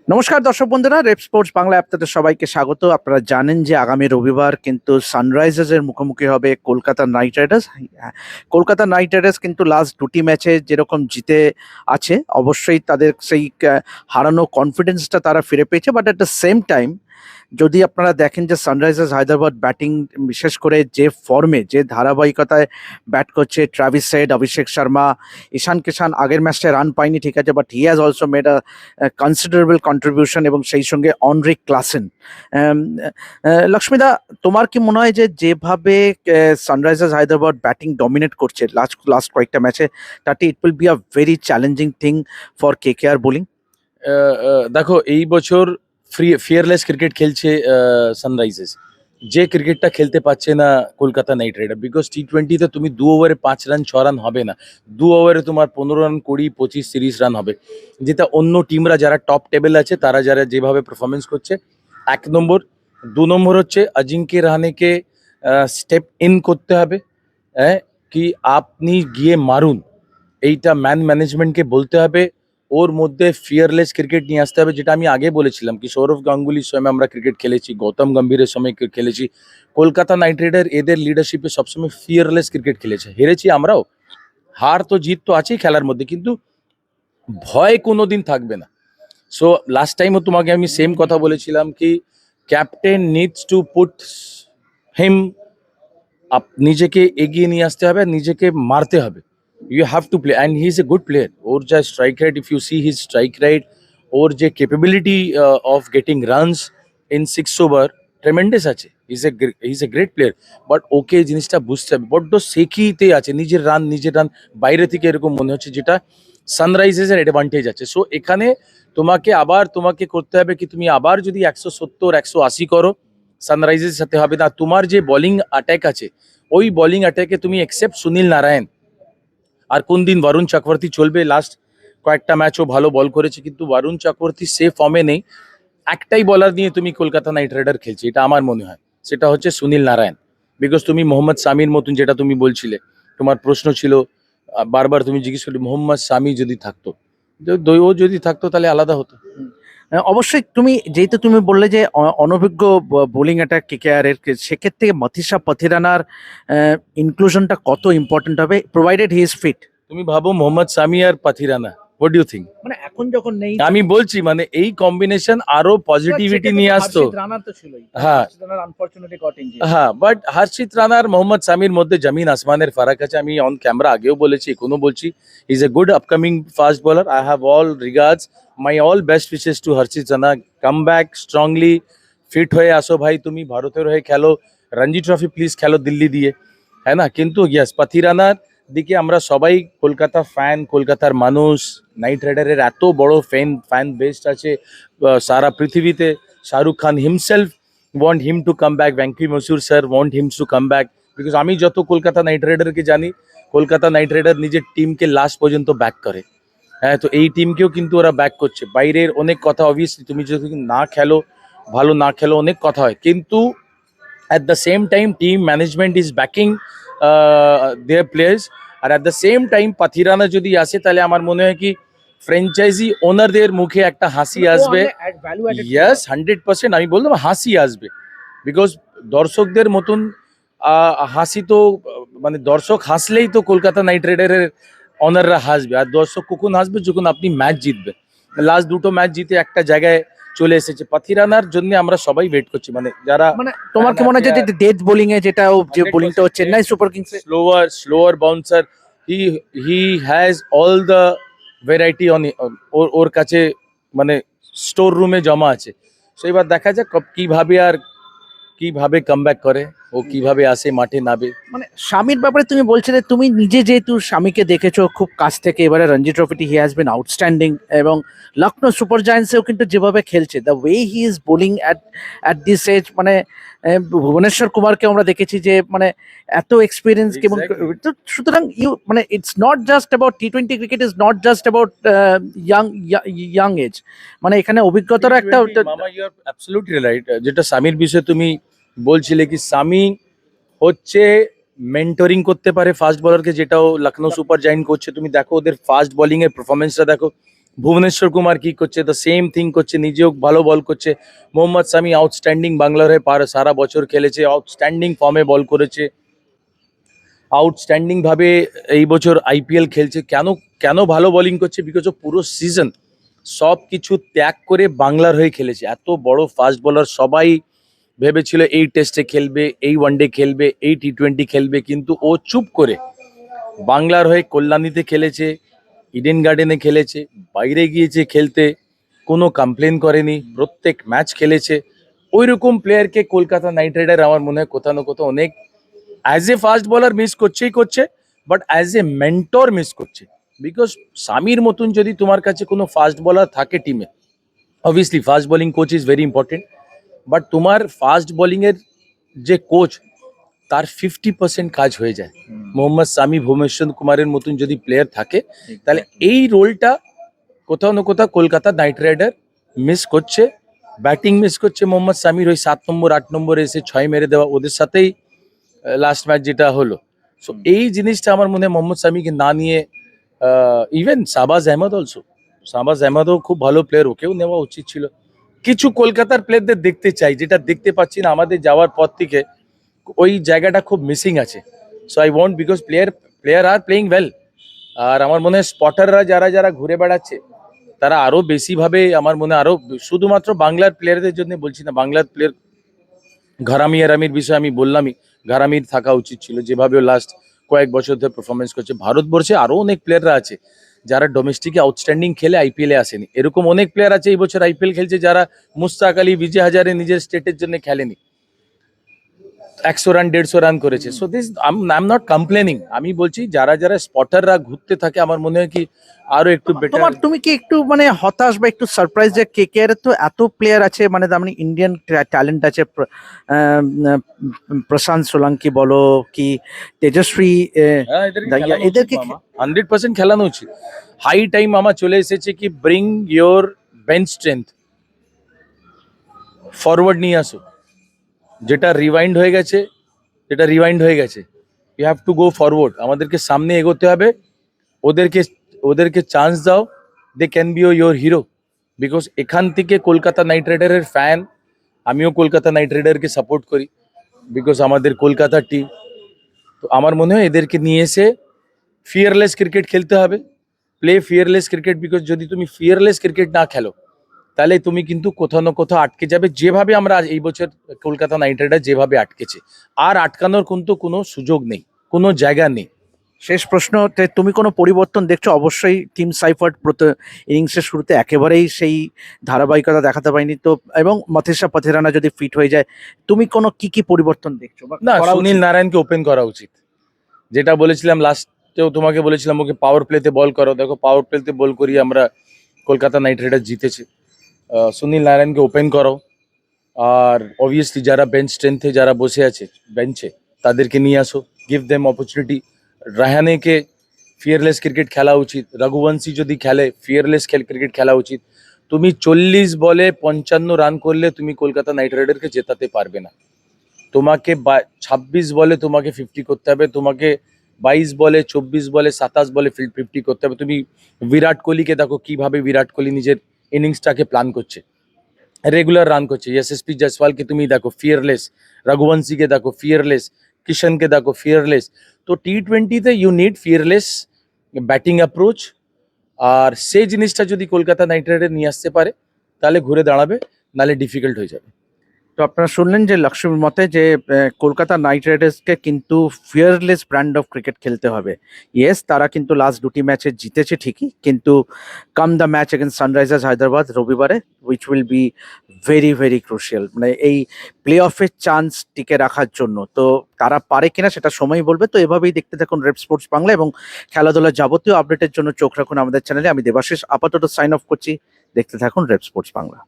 নমস্কার দর্শক বন্ধুরা, রেপ স্পোর্টস বাংলা আপনাদের সবাইকে স্বাগত। আপনারা জানেন যে আগামী রবিবার কিন্তু সানরাইজার্সের মুখোমুখি হবে Kolkata night Riders. Kolkata night Riders কিন্তু লাস্ট দুটি ম্যাচে যেরকম জিতে আছে, অবশ্যই তাদের সেই হারানো কনফিডেন্সটা তারা ফিরে পেয়েছে। But at the same time যদি আপনারা দেখেন যে সানরাইজার্স হায়দ্রাবাদ ব্যাটিং, বিশেষ করে যে ফর্মে, যে ধারাবাহিকতায় ব্যাট করছে, ট্রাভিস হেড, অভিষেক শর্মা, ঈশান কিষান আগের ম্যাচটায় রান পায়নি ঠিক আছে, but he has also made a considerable contribution, এবং সেই সঙ্গে অনরিক ক্লাসেন। লক্ষ্মীদা, তোমার কি মনে হয় যে যেভাবে সানরাইজার্স হায়দ্রাবাদ ব্যাটিং ডমিনেট করছে লাস্ট লাস্ট কয়েকটা ম্যাচে, তাতে it will be a very challenging thing for KKR bowling? দেখো, এই বছর ফিয়ারলেস ক্রিকেট খেলছে সানরাইজার্স, যে ক্রিকেটটা খেলতে পারছে না কলকাতা নাইট রাইডার। বিকজ টি-20তে তুমি 2 ওভারে 5 রান 6 রান হবে না, 2 ওভারে তোমার 15 রান, 20, 25, 30 রান হবে, যেটা অন্য টিমরা যারা টপ টেবিল আছে তারা যারা যেভাবে পারফরমেন্স করছে। 1 নম্বর। 2 নম্বর হচ্ছে অজিঙ্ক্য রাহানেকে স্টেপ ইন করতে হবে। হ্যাঁ, কি আপনি গিয়ে মারুন, এইটা ম্যানেজমেন্টকে বলতে হবে। ওর মধ্যে ফিয়ারলেস ক্রিকেট নিয়ে আসতে হবে, যেটা আমি আগে বলেছিলাম কি সৌরভ গাঙ্গুলির সময় আমরা ক্রিকেট খেলেছি, গৌতম গম্ভীরের সময় খেলেছি। কলকাতা নাইট রাইডার এদের লিডারশিপে সবসময় ফিয়ারলেস ক্রিকেট খেলেছে, হেরেছি আমরাও। হার তো জিত তো আছেই খেলার মধ্যে, কিন্তু ভয় কোনোদিন থাকবে না। সো লাস্ট টাইমও তোমাকে আমি সেম কথা বলেছিলাম কি captain needs to put him up, নিজেকে এগিয়ে নিয়ে আসতে হবে, নিজেকে মারতে হবে। You have to play, and he is a good player. ওর যা strike rate, if you see his strike rate, ওর যে capability of getting runs in 6 over, tremendous আছে। Is a great player. But ওকে এই জিনিসটা বুঝতে হবে, বড্ড শেখিতে আছে, নিজের রান বাইরে থেকে এরকম মনে হচ্ছে, যেটা সানরাইজার্সের অ্যাডভান্টেজ আছে। সো এখানে তোমাকে করতে হবে কি তুমি আবার যদি 170 180 করো, সানরাইজার্সের সাথে হবে না। তোমার যে বোলিং অ্যাটাক আছে, ওই বোলিং অ্যাটাকে তুমি এক্সেপ্ট সুনীল নারায়ণ, আর কোন দিন বরুণ চক্রবর্তী চলবে। লাস্ট কয়েকটা ম্যাচও ভালো বল করেছে, কিন্তু বরুণ চক্রবর্তী সে ফর্মে নেই। একটাই বলার নিয়ে তুমি কলকাতা নাইট রাইডার খেলছে, এটা আমার মনে হয়, সেটা হচ্ছে সুনীল নারায়ণ। বিকজ তুমি মোহাম্মদ শামির মতন, যেটা তুমি বলছিলে, তোমার প্রশ্ন ছিল, বারবার তুমি জিজ্ঞেস করলে মোহাম্মদ শামি যদি থাকতো, ও যদি থাকতো তাহলে আলাদা হতো। অবশ্যই। তুমি যেহেতু তুমি বললে যে অনভিজ্ঞ বোলিং অ্যাটাক কেকেআর এর, সেক্ষেত্রে মথিসা পথিরানার ইনক্লুশনটা কত ইম্পর্টেন্ট হবে, প্রোভাইডেড হি ইজ ফিট? তুমি ভাবো মোহাম্মদ শামি আর Pathirana, what do you think? মানে এখন যখন নেই, আমি বলছি মানে এই কম্বিনেশন আরো পজিটিভিটি নিয়ে আসতো। রানার তো ছিলই, হ্যাঁ, রানার আনফরচুনেটলি গট ইনজিউর্ড। হ্যাঁ, বাট হর্ষিত রানা আর মোহাম্মদ শামির মধ্যে জমিন আসমানের ফারাক আছে। আমি অন ক্যামেরা আগেও বলেছি, এখনো বলছি, is a good upcoming fast bowler. I have all regards, my all best wishes to Harshit Rana. Come back strongly, fit হয়ে আসো ভাই, তুমি ভারতের হয়ে খেলো, রঞ্জি ট্রফি প্লিজ খেলো দিল্লি দিয়ে, হ্যাঁ না? কিন্তু ইয়েস, পাথিরানার দিকে আমরা সবাই কলকাতা ফ্যান, কলকাতার মানুষ, নাইট রাইডারের এত বড় ফ্যান বেস্ট আছে সারা পৃথিবীতে। Shahrukh Khan himself want him to come back, Venki Masur sir want him to come back, because আমি যত কলকাতা নাইট রাইডারকে জানি, কলকাতা নাইট রাইডার নিজের টিমকে লাস্ট পর্যন্ত ব্যাক করে। হ্যাঁ, তো এই টিমকেও কিন্তু ওরা ব্যাক করছে। বাইরের অনেক কথা, অবভিয়াসলি তুমি যদি না খেলো, ভালো না খেলো, অনেক কথা হয়, কিন্তু at the same time team management is backing their players, R at the same time Pathirana যদি আসে তাহলে আমার মনে হয় কি ফ্র্যাঞ্চাইজি ওনারদের মুখে একটা হাসি আসবে। ইয়েস, 100% আমি বললাম হাসি আসবে, বিকজ দর্শকদের মতন হাসি তো মানে দর্শক হাসলেই তো কলকাতা নাইট রাইডারের অনাররা হাসবে। আর দর্শক কখন হাসবে? যখন আপনি ম্যাচ জিতবে। লাস্ট দুটো ম্যাচ জিতে একটা জায়গায় চলে এসেছে, পাথিরানার জন্য আমরা সবাই ওয়েট করছি। মানে যারা, মানে তোমার কি মনে হয় যে ডেথ বোলিং এ যেটা যে বোলিংটা হচ্ছে চেন্নাই সুপার কিংসে, slower bouncer, he has all the variety on ওর কাছে, মানে স্টোর রুমে জমা আছে। সো এবার দেখা যাক কিভাবে কামব্যাক করে, ও কিভাবে আসে মাঠে নামে। মানে স্বামীর ব্যাপারে তুমি বলছিলে, তুমি নিজে যেহেতু স্বামীকে দেখেছো খুব কাছ থেকে, এবারে রঞ্জি ট্রফিটি হি হ্যাজ বিন আউটস্ট্যান্ডিং, এবং লখনৌ সুপার জায়ান্টসেও কিন্তু যেভাবে খেলছে, the way he is bowling at this age, মানে ভুবনেশ্বর কুমারকে আমরা দেখেছি যে মানে এত এক্সপিরিয়েন্স কেমন। তো সুতরাং মানে ইটস নট জাস্ট অ্যাবাউট টি-20 cricket, is not just about young age, মানে এখানে অভিজ্ঞতার একটা। মামা, ইউ আর অ্যাবসলিউটলি রাইট। যেটা স্বামীর বিষয়ে তুমি বলছিলে কি স্বামী হচ্ছে মেন্টরিং করতে পারে ফাস্ট বোলারকে, যেটাও লখনৌ সুপার জায়ান্ট করছে। তুমি দেখো ওদের ফাস্ট বোলিং এর পারফরমেন্সটা দেখো, ভুবনেশ্বর কুমার কি করছে, দ্য সেম থিং করছে, নিজেও ভালো বল করছে। মোহাম্মদ শামি আউটস্ট্যান্ডিং বাংলার হয়ে সারা বছর খেলেছে, আউটস্ট্যান্ডিং ফর্মে বল করেছে, আউটস্ট্যান্ডিং ভাবে এই বছর আইপিএল খেলছে। কেন কেন ভালো বোলিং করছে? বিকজ ও পুরো সিজন সব কিছু ত্যাগ করে বাংলার হয়ে খেলেছে। এত বড় ফাস্ট বোলার, সবাই ভেবেছিল এই টেস্টে খেলবে, এই ওয়ানডে খেলবে, এই টি20 খেলবে, কিন্তু ও চুপ করে বাংলার হয়ে কল্যাণীতে খেলেছে, ইডেন গার্ডেনে খেলেছে, বাইরে গিয়েছে খেলতে, কোনো কমপ্লেন করেনি, প্রত্যেক ম্যাচ খেলেছে। ওই রকম প্লেয়ারকে কলকাতা নাইট রাইডার আমার মনে হয় কোথাও না কোথাও অনেক as a fast bowler miss করছেই করছে, but as a mentor miss করছে। বিকজ সামির মতন যদি তোমার কাছে কোনো ফাস্ট বোলার থাকে টিমে, obviously fast bowling coach is very important, but তোমার ফাস্ট বোলিংয়ের যে কোচ, তার 50% কাজ হয়ে যায়। মোহাম্মদ সামি, ভুবনেশ্বর কুমারের মতন যদি প্লেয়ার থাকে, তাহলে এই রোলটা কোথাও না কোথাও কলকাতা নাইট রাইডার মিস করছে। ব্যাটিং মিস করছে মোহাম্মদ সামির, ওই 7 নম্বর 8 নম্বরে এসে 6 মেরে দেওয়া, ওদের সাথেই লাস্ট ম্যাচ যেটা হলো। সো এই জিনিসটা আমার মনে হয় মোহাম্মদ সামিকে না নিয়ে, ইভেন শাহবাজ আহমেদ অলসো, শাহবাজ আহমেদও খুব ভালো প্লেয়ার, ওকেও নেওয়া উচিত ছিল। কিছু কলকাতার প্লেয়ারদের দেখতে চাই, যেটা দেখতে পাচ্ছি না আমাদের যাওয়ার পর থেকে, ওই জায়গাটা খুব মিসিং আছে। So I want, because player are playing well. আর আমার মনে হয় স্পটাররা যারা যারা ঘুরে বেড়াচ্ছে, তারা আরো বেশিভাবে, আমার মনে হয় আরো, শুধুমাত্র বাংলার প্লেয়ারদের জন্য বলছি না, বাংলার প্লেয়ার ঘরামি আরামির বিষয়ে আমি বললামই, ঘরামির থাকা উচিত ছিল, যেভাবে লাস্ট কয়েক বছর ধরে পারফরমেন্স করছে। ভারতবর্ষে আরো অনেক প্লেয়াররা আছে যারা ডোমেস্টিকে আউটস্ট্যান্ডিং খেলে আইপিএলে আসেনি। এরকম অনেক প্লেয়ার আছে এই বছর আইপিএল খেলছে যারা মুস্তাক আলী, বিজয় হাজারে নিজের স্টেটের জন্য খেলেনি, 100 রান 150 রান করেছে। So this I am not complaining, আমি বলছি যারা যারা স্পটাররা ঘুরতে থাকে, আমার মনে হয় কি আরো একটু বেটার। তুমি কি একটু মানে হতাশ বা একটু সারপ্রাইজ যে কেকেআর তো এত প্লেয়ার আছে, মানে তার মানে ইন্ডিয়ান ট্যালেন্ট আছে, প্রশান্ত সোলাঙ্কি বলো কি তেজস্বী, এদেরকে 100% খেলানো উচিত। হাই টাইম আমার চলে এসেছে কি bring your bench strength forward নিয়ে আসো। যেটা রিওয়াইন্ড হয়ে গেছে, you have to go forward. আমাদেরকে সামনে এগোতে হবে, ওদেরকে ওদেরকে চান্স দাও, they can be your hero. Because এখান থেকে কলকাতা নাইট রাইডারের ফ্যান, আমিও কলকাতা নাইট রাইডারকে সাপোর্ট করি, বিকজ আমাদের কলকাতার টিম। তো আমার মনে হয় এদেরকে নিয়ে এসে ফিয়ারলেস ক্রিকেট খেলতে হবে, প্লে ফিয়ারলেস ক্রিকেট। বিকজ যদি তুমি ফিয়ারলেস ক্রিকেট না খেলো, তাহলে তুমি কিন্তু কোথাও না কোথাও আটকে যাবে, যেভাবে আমরা এই বছর কলকাতা নাইট রাইডার যেভাবে আটকেছে। আর আটকানোর কিন্তু কোনো সুযোগ নেই, কোনো জায়গা নেই। শেষ প্রশ্ন, তুমি কোনো পরিবর্তন দেখছো? অবশ্যই টিম সাইফার্ট ইনিংসের শুরুতে একেবারেই সেই ধারাবাহিকতা দেখাতে পারেনি তো, এবং মথিসা পথেরানা যদি ফিট হয়ে যায়, তুমি কোনো কি পরিবর্তন দেখছো? না, সুনীল নারায়ণকে ওপেন করা উচিত। যেটা বলেছিলাম লাস্টেও তোমাকে বলেছিলাম, ওকে পাওয়ার প্লেতে বল করো। দেখো পাওয়ার প্লেতে বল করিয়ে আমরা কলকাতা নাইট রাইডার জিতেছি। সুনীল নারায়ণকে ওপেন করো। আর অবভিয়াসলি যারা বেঞ্চ স্ট্রেংথে যারা বসে আছে বেঞ্চে, তাদেরকে নিয়ে আসো, গিভ দেম অপরচুনিটি। রাহানেকে ফিয়ারলেস ক্রিকেট খেলা উচিত। রঘুবংশী যদি খেলে, ফিয়ারলেস ক্রিকেট খেলা উচিত। তুমি 40 বলে 55 রান করলে তুমি কলকাতা নাইট রাইডারকে জেতাতে পারবে না। তোমাকে 26 বলে তোমাকে 50 করতে হবে, তোমাকে 22 বলে 24 বলে 27 বলে 50 করতে হবে। তুমি বিরাট কোহলিকে দেখো কিভাবে বিরাট কোহলি নিজের ইনিংসটাকে প্ল্যান করছে, রেগুলার রান করছে। এসএসপি জয়সওয়ালকে তুমি দেখো ফিয়ারলেস, রঘুবংশীকে দেখো ফিয়ারলেস, কিশনকে দেখো ফিয়ারলেস। তো টি20তে you need fearless batting approach. আর সেই জিনিসটা যদি কলকাতা নাইট রাইডার নিয়ে আসতে পারে, তাহলে ঘুরে দাঁড়াবে, নাহলে ডিফিকাল্ট হয়ে যাবে। তো আপনারা শুনলেন যে লক্ষ্মীর মতে যে কলকাতা নাইট রাইডার্সকে কিন্তু ফিয়ারলেস ব্র্যান্ড অফ ক্রিকেট খেলতে হবে। ইয়েস, তারা কিন্তু লাস্ট দুটি ম্যাচে জিতেছে ঠিকই, কিন্তু come the match against Sunrisers Hyderabad রবিবারে, which will be very very crucial, মানে এই প্লে অফের চান্স টিকে রাখার জন্য। তো তারা পারে কিনা সেটা সময় বলবে। তো এভাবেই দেখতে থাকুন রেড স্পোর্টস বাংলা, এবং খেলাধুলার যাবতীয় আপডেটের জন্য চোখ রাখুন আমাদের চ্যানেলে। আমি দেবাশিস আপাতত সাইন অফ করছি, দেখতে থাকুন রেড স্পোর্টস বাংলা।